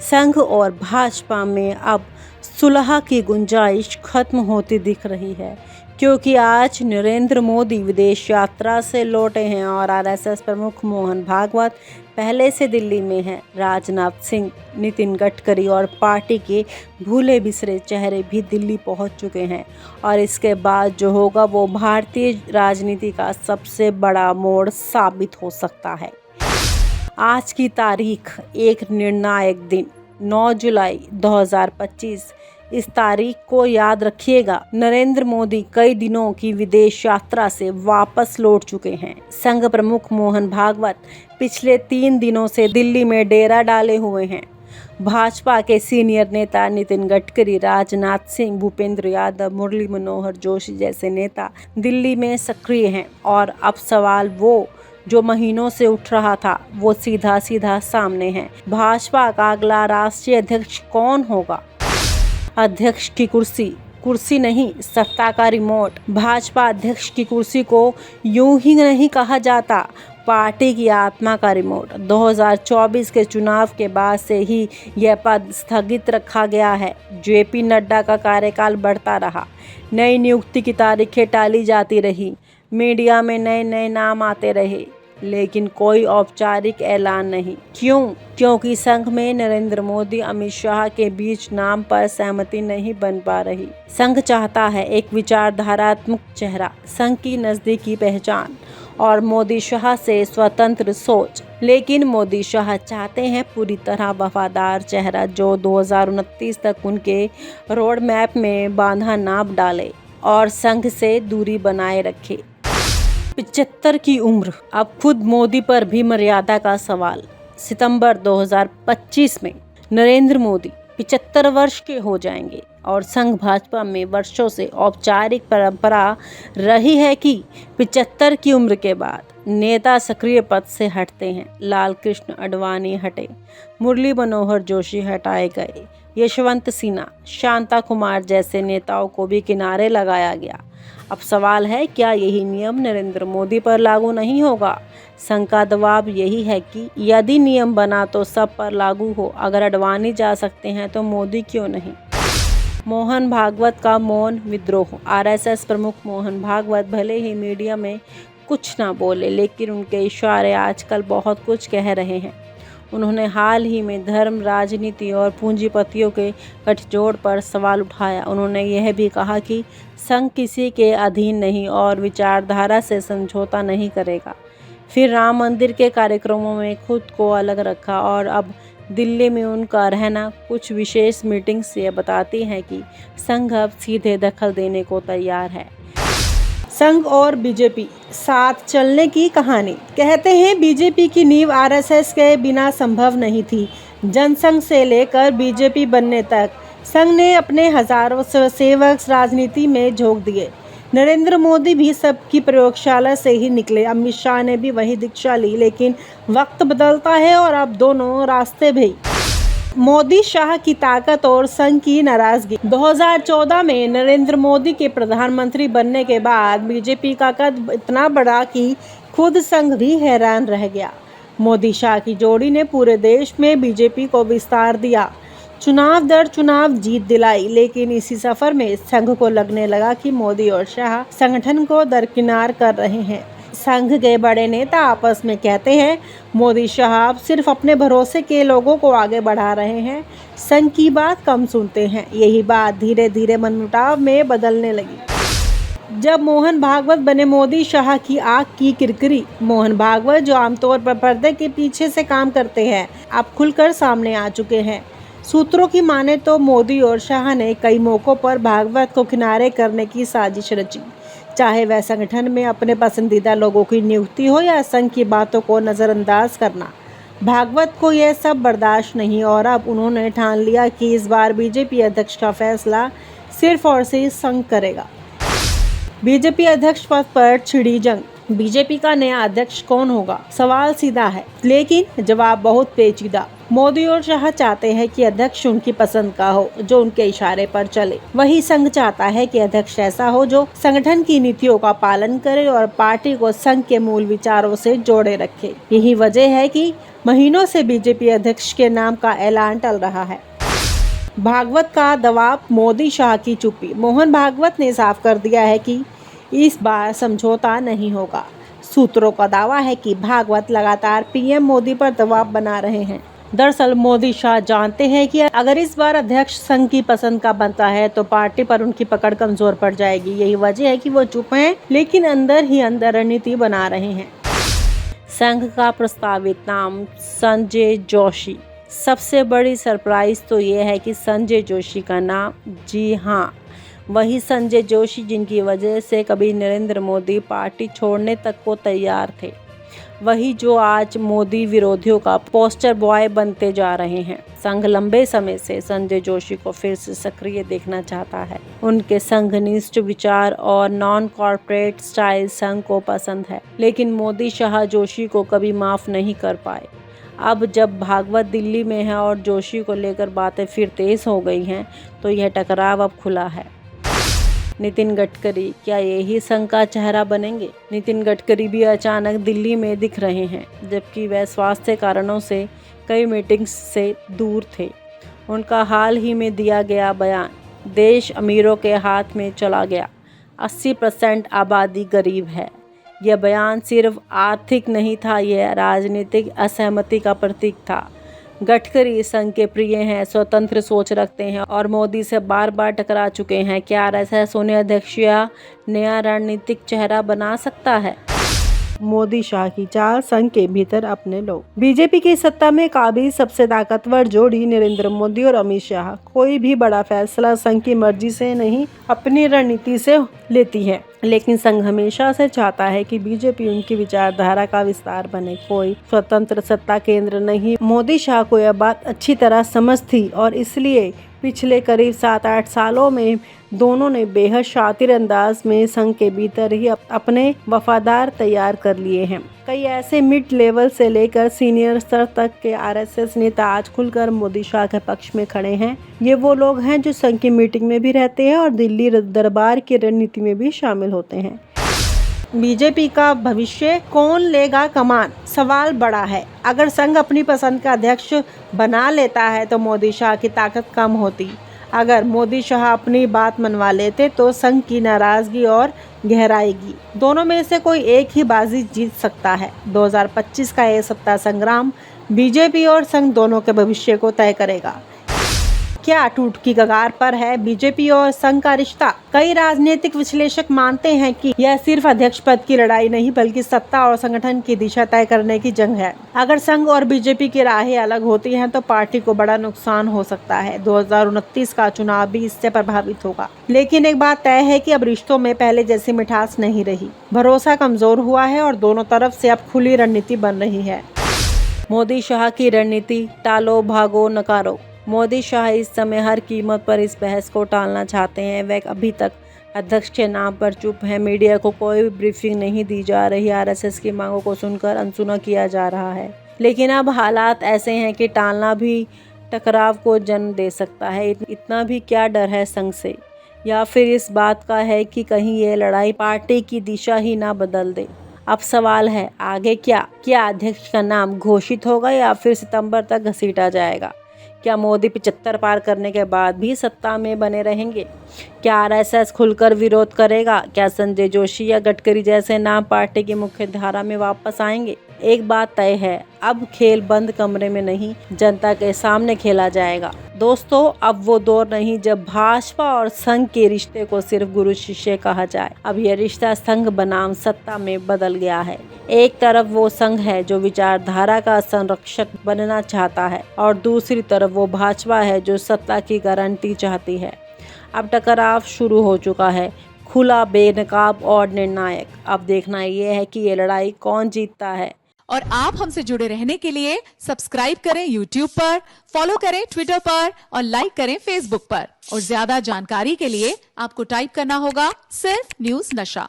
संघ और भाजपा में अब सुलह की गुंजाइश खत्म होती दिख रही है, क्योंकि आज नरेंद्र मोदी विदेश यात्रा से लौटे हैं और आरएसएस प्रमुख मोहन भागवत पहले से दिल्ली में हैं। राजनाथ सिंह, नितिन गडकरी और पार्टी के भूले बिसरे चेहरे भी दिल्ली पहुंच चुके हैं और इसके बाद जो होगा वो भारतीय राजनीति का सबसे बड़ा मोड़ साबित हो सकता है। आज की तारीख एक निर्णायक दिन 9 जुलाई 2025। इस तारीख को याद रखिएगा। नरेंद्र मोदी कई दिनों की विदेश यात्रा से वापस लौट चुके हैं। संघ प्रमुख मोहन भागवत पिछले 3 दिनों से दिल्ली में डेरा डाले हुए हैं। भाजपा के सीनियर नेता नितिन गडकरी, राजनाथ सिंह, भूपेंद्र यादव, मुरली मनोहर जोशी जैसे नेता दिल्ली में सक्रिय हैं और अब सवाल वो जो महीनों से उठ रहा था वो सीधा सीधा सामने है। भाजपा का अगला राष्ट्रीय अध्यक्ष कौन होगा? अध्यक्ष की कुर्सी नहीं, सत्ता का रिमोट। भाजपा अध्यक्ष की कुर्सी को यूं ही नहीं कहा जाता, पार्टी की आत्मा का रिमोट। 2024 के चुनाव के बाद से ही यह पद स्थगित रखा गया है। जेपी नड्डा का कार्यकाल बढ़ता रहा, नई नियुक्ति की तारीखें टाली जाती रही, मीडिया में नए नए नाम आते रहे, लेकिन कोई औपचारिक ऐलान नहीं। क्योंकि संघ में नरेंद्र मोदी, अमित शाह के बीच नाम पर सहमति नहीं बन पा रही। संघ चाहता है एक विचारधारात्मक चेहरा, संघ की नज़दीकी पहचान और मोदी शाह से स्वतंत्र सोच, लेकिन मोदी शाह चाहते हैं पूरी तरह वफादार चेहरा जो 2029 तक उनके रोड मैप में बाधा ना डाले और संघ से दूरी बनाए रखे। 75 की उम्र, अब खुद मोदी पर भी मर्यादा का सवाल। सितंबर 2025 में नरेंद्र मोदी 75 वर्ष के हो जाएंगे और संघ भाजपा में वर्षों से औपचारिक परंपरा रही है कि 75 की उम्र के बाद नेता सक्रिय पद से हटते हैं। लाल कृष्ण आडवाणी हटे, मुरली मनोहर जोशी हटाए गए, यशवंत सिन्हा, शांता कुमार जैसे नेताओं को भी किनारे लगाया गया। अब सवाल है, क्या यही नियम नरेंद्र मोदी पर लागू नहीं होगा? संघ का दबाव यही है कि यदि नियम बना तो सब पर लागू हो। अगर आडवाणी जा सकते हैं तो मोदी क्यों नहीं? मोहन भागवत का मौन विद्रोह। आरएसएस प्रमुख मोहन भागवत भले ही मीडिया में कुछ ना बोले, लेकिन उनके इशारे आजकल बहुत कुछ कह रहे हैं। उन्होंने हाल ही में धर्म, राजनीति और पूंजीपतियों के गठजोड़ पर सवाल उठाया। उन्होंने यह भी कहा कि संघ किसी के अधीन नहीं और विचारधारा से समझौता नहीं करेगा। फिर राम मंदिर के कार्यक्रमों में खुद को अलग रखा और अब दिल्ली में उनका रहना। कुछ विशेष मीटिंग्स ये बताती हैं कि संघ अब सीधे दखल देने को तैयार है। संघ और बीजेपी साथ चलने की कहानी। कहते हैं बीजेपी की नींव आरएसएस के बिना संभव नहीं थी। जनसंघ से लेकर बीजेपी बनने तक संघ ने अपने हजारों सेवक राजनीति में झोंक दिए। नरेंद्र मोदी भी सबकी प्रयोगशाला से ही निकले, अमित शाह ने भी वही दीक्षा ली, लेकिन वक्त बदलता है और अब दोनों रास्ते भी। मोदी शाह की ताकत और संघ की नाराजगी। 2014 में नरेंद्र मोदी के प्रधानमंत्री बनने के बाद बीजेपी का कद इतना बढ़ा कि खुद संघ भी हैरान रह गया। मोदी शाह की जोड़ी ने पूरे देश में बीजेपी को विस्तार दिया, चुनाव दर चुनाव जीत दिलाई, लेकिन इसी सफर में संघ को लगने लगा कि मोदी और शाह संगठन को दरकिनार कर रहे हैं। संघ के बड़े नेता आपस में कहते हैं मोदी शाह अब सिर्फ अपने भरोसे के लोगों को आगे बढ़ा रहे हैं, संघ की बात कम सुनते हैं। यही बात धीरे धीरे मनमुटाव में बदलने लगी। जब मोहन भागवत बने मोदी शाह की आग की किरकिरी। मोहन भागवत जो आमतौर पर पर्दे के पीछे से काम करते हैं, अब खुलकर सामने आ चुके हैं। सूत्रों की माने तो मोदी और शाह ने कई मौक़ों पर भागवत को किनारे करने की साजिश रची, चाहे वह संगठन में अपने पसंदीदा लोगों की नियुक्ति हो या संघ की बातों को नज़रअंदाज करना। भागवत को यह सब बर्दाश्त नहीं और अब उन्होंने ठान लिया कि इस बार बीजेपी अध्यक्ष का फैसला सिर्फ और सिर्फ संघ करेगा। बीजेपी अध्यक्ष पद पर छिड़ी जंग। बीजेपी का नया अध्यक्ष कौन होगा? सवाल सीधा है, लेकिन जवाब बहुत पेचीदा। मोदी और शाह चाहते हैं कि अध्यक्ष उनकी पसंद का हो, जो उनके इशारे पर चले। वही संघ चाहता है कि अध्यक्ष ऐसा हो जो संगठन की नीतियों का पालन करे और पार्टी को संघ के मूल विचारों से जोड़े रखे। यही वजह है कि महीनों से बीजेपी अध्यक्ष के नाम का ऐलान टल रहा है। भागवत का दबाव, मोदी शाह की चुप्पी। मोहन भागवत ने साफ कर दिया है कि इस बार समझौता नहीं होगा। सूत्रों का दावा है कि भागवत लगातार पीएम मोदी पर दबाव बना रहे हैं। दरअसल मोदी शाह जानते हैं कि अगर इस बार अध्यक्ष संघ की पसंद का बनता है तो पार्टी पर उनकी पकड़ कमजोर पड़ जाएगी। यही वजह है कि वो चुप हैं, लेकिन अंदर ही अंदर रणनीति बना रहे हैं। संघ का प्रस्तावित नाम संजय जोशी। सबसे बड़ी सरप्राइज तो ये है कि संजय जोशी का नाम, जी हाँ, वही संजय जोशी जिनकी वजह से कभी नरेंद्र मोदी पार्टी छोड़ने तक को तैयार थे, वही जो आज मोदी विरोधियों का पोस्टर बॉय बनते जा रहे हैं। संघ लंबे समय से संजय जोशी को फिर से सक्रिय देखना चाहता है। उनके संघनिष्ठ विचार और नॉन कॉर्पोरेट स्टाइल संघ को पसंद है, लेकिन मोदी शाह जोशी को कभी माफ नहीं कर पाए। अब जब भागवत दिल्ली में है और जोशी को लेकर बातें फिर तेज हो गई हैं, तो यह टकराव अब खुला है। नितिन गडकरी क्या यही संघ का चेहरा बनेंगे? नितिन गडकरी भी अचानक दिल्ली में दिख रहे हैं, जबकि वह स्वास्थ्य कारणों से कई मीटिंग्स से दूर थे। उनका हाल ही में दिया गया बयान, देश अमीरों के हाथ में चला गया, 80% आबादी गरीब है, यह बयान सिर्फ आर्थिक नहीं था, यह राजनीतिक असहमति का प्रतीक था। गडकरी संघ के प्रिय हैं, स्वतंत्र सोच रखते हैं और मोदी से बार बार टकरा चुके हैं। क्या आरएसएस उन्हें अध्यक्ष या नया रणनीतिक चेहरा बना सकता है? मोदी शाह की चाल, संघ के भीतर अपने लोग। बीजेपी की सत्ता में काबिज सबसे ताकतवर जोड़ी नरेंद्र मोदी और अमित शाह। कोई भी बड़ा फैसला संघ की मर्जी से नहीं, अपनी रणनीति से लेती है, लेकिन संघ हमेशा से चाहता है कि बीजेपी उनकी विचारधारा का विस्तार बने, कोई स्वतंत्र सत्ता केंद्र नहीं। मोदी शाह को यह बात अच्छी तरह समझ थी और इसलिए पिछले करीब 7-8 सालों में दोनों ने बेहद शातिर अंदाज में संघ के भीतर ही अपने वफादार तैयार कर लिए हैं। कई ऐसे मिड लेवल से लेकर सीनियर स्तर तक के आरएसएस नेता आज खुलकर मोदी शाह के पक्ष में खड़े हैं। ये वो लोग हैं जो संघ की मीटिंग में भी रहते हैं और दिल्ली दरबार की रणनीति में भी शामिल होते हैं। बीजेपी का भविष्य, कौन लेगा कमान? सवाल बड़ा है। अगर संघ अपनी पसंद का अध्यक्ष बना लेता है तो मोदी शाह की ताकत कम होती। अगर मोदी शाह अपनी बात मनवा लेते तो संघ की नाराजगी और गहराएगी। दोनों में से कोई एक ही बाजी जीत सकता है। 2025 का ये सत्ता संग्राम बीजेपी और संघ दोनों के भविष्य को तय करेगा। क्या टूट की कगार पर है बीजेपी और संघ का रिश्ता? कई राजनीतिक विश्लेषक मानते हैं कि यह सिर्फ अध्यक्ष पद की लड़ाई नहीं, बल्कि सत्ता और संगठन की दिशा तय करने की जंग है। अगर संघ और बीजेपी की राहें अलग होती हैं तो पार्टी को बड़ा नुकसान हो सकता है। 2029 का चुनाव भी इससे प्रभावित होगा। लेकिन एक बात तय है कि अब रिश्तों में पहले जैसी मिठास नहीं रही। भरोसा कमजोर हुआ है और दोनों तरफ से अब खुली रणनीति बन रही है। मोदी शाह की रणनीति, टालो भागो नकारो। मोदी शाह इस समय हर कीमत पर इस बहस को टालना चाहते हैं। वे अभी तक अध्यक्ष के नाम पर चुप हैं। मीडिया को कोई ब्रीफिंग नहीं दी जा रही। आरएसएस की मांगों को सुनकर अनसुना किया जा रहा है। लेकिन अब हालात ऐसे हैं कि टालना भी टकराव को जन्म दे सकता है। इतना भी क्या डर है संघ से, या फिर इस बात का है कि कहीं ये लड़ाई पार्टी की दिशा ही ना बदल दे? अब सवाल है आगे क्या अध्यक्ष का नाम घोषित होगा या फिर सितंबर तक घसीटा जाएगा? क्या मोदी 75 पार करने के बाद भी सत्ता में बने रहेंगे? क्या आरएसएस खुलकर विरोध करेगा? क्या संजय जोशी या गडकरी जैसे नाम पार्टी की मुख्य धारा में वापस आएंगे? एक बात तय है, अब खेल बंद कमरे में नहीं, जनता के सामने खेला जाएगा। दोस्तों, अब वो दौर नहीं जब भाजपा और संघ के रिश्ते को सिर्फ गुरु शिष्य कहा जाए। अब यह रिश्ता संघ बनाम सत्ता में बदल गया है। एक तरफ वो संघ है जो विचारधारा का संरक्षक बनना चाहता है और दूसरी तरफ वो भाजपा है जो सत्ता की गारंटी चाहती है। अब टकराव शुरू हो चुका है, खुला, बेनकाब और निर्णायक। अब देखना ये है कि ये लड़ाई कौन जीतता है। और आप हमसे जुड़े रहने के लिए सब्सक्राइब करें YouTube पर, फॉलो करें Twitter पर और लाइक करें Facebook पर। और ज्यादा जानकारी के लिए आपको टाइप करना होगा सिर्फ न्यूज़ नशा।